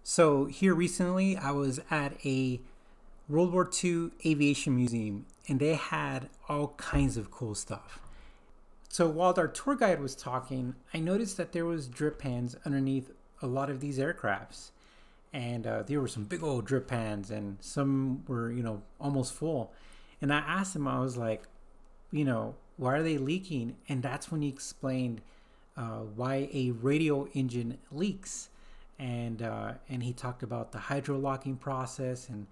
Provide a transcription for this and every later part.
So here recently, I was at a World War II aviation museum, and they had all kinds of cool stuff. So while our tour guide was talking, I noticed that there was drip pans underneath a lot of these aircrafts, and there were some big old drip pans, and some were, almost full. And I asked him, I was like, why are they leaking? And that's when he explained why a radial engine leaks, and he talked about the hydro locking process and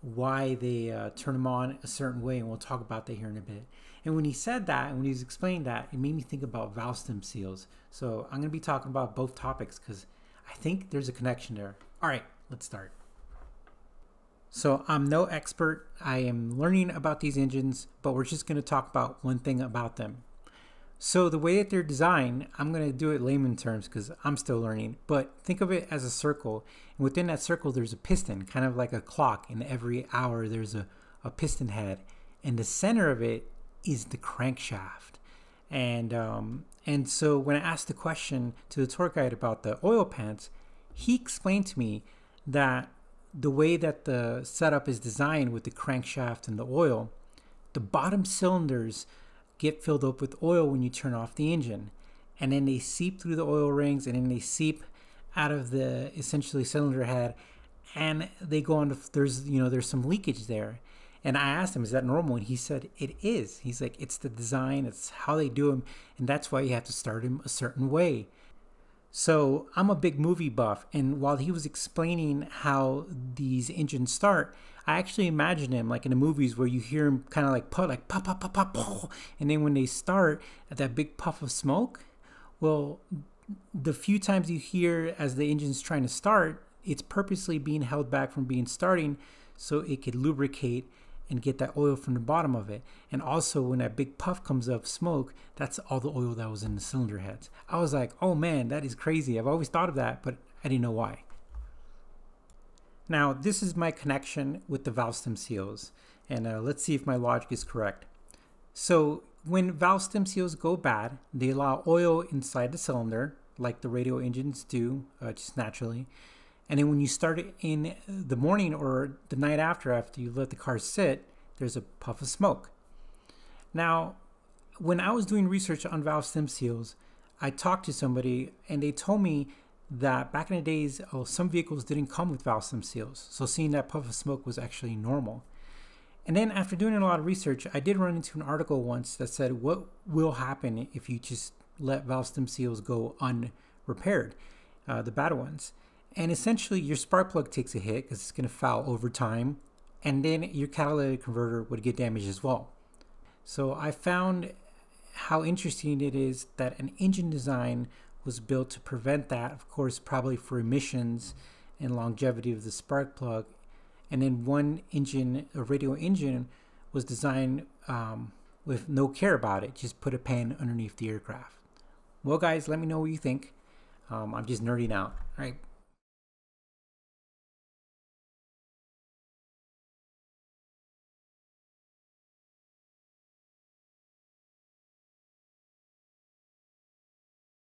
why they turn them on a certain way, and we'll talk about that here in a bit. And when he said that, and when he was explaining that, it made me think about valve stem seals. So I'm going to be talking about both topics because I think there's a connection there. All right, let's start. So I'm no expert. I am learning about these engines, but we're just going to talk about one thing about them. So the way that they're designed, I'm going to do it layman terms because I'm still learning, but think of it as a circle. And within that circle, there's a piston, kind of like a clock. And every hour, there's a piston head. And the center of it is the crankshaft. And so when I asked the question to the tour guide about the oil pants, he explained to me that the way that the setup is designed with the crankshaft and the oil, the bottom cylinders get filled up with oil when you turn off the engine, and then they seep through the oil rings, and then they seep out of the essentially cylinder head, and they go on to, there's some leakage there. And I asked him, is that normal? And he said it is. He's like, it's the design, it's how they do them, and that's why you have to start them a certain way. So I'm a big movie buff, and while he was explaining how these engines start, I actually imagined him like in the movies where you hear him kind of like pop, pop, pop, pop, pop, and then when they start at that big puff of smoke, well, the few times you hear as the engine's trying to start, it's purposely being held back from starting so it could lubricate and get that oil from the bottom of it. And also when that big puff comes up smoke, that's all the oil that was in the cylinder heads. I was like, oh man, that is crazy. I've always thought of that, but I didn't know why. Now, this is my connection with the valve stem seals, and let's see if my logic is correct. So when valve stem seals go bad, they allow oil inside the cylinder, like the radial engines do, just naturally. And then when you start it in the morning or the night after you let the car sit, there's a puff of smoke. Now, when I was doing research on valve stem seals, I talked to somebody and they told me that back in the days, some vehicles didn't come with valve stem seals. So seeing that puff of smoke was actually normal. And then after doing a lot of research, I did run into an article once that said, what will happen if you just let valve stem seals go unrepaired, the bad ones? And essentially your spark plug takes a hit because it's going to foul over time, and then your catalytic converter would get damaged as well. So I found how interesting it is that an engine design was built to prevent that, of course, probably for emissions and longevity of the spark plug. And then one engine, a radial engine, was designed with no care about it, just put a pan underneath the aircraft. Well, guys, let me know what you think. I'm just nerding out. All right.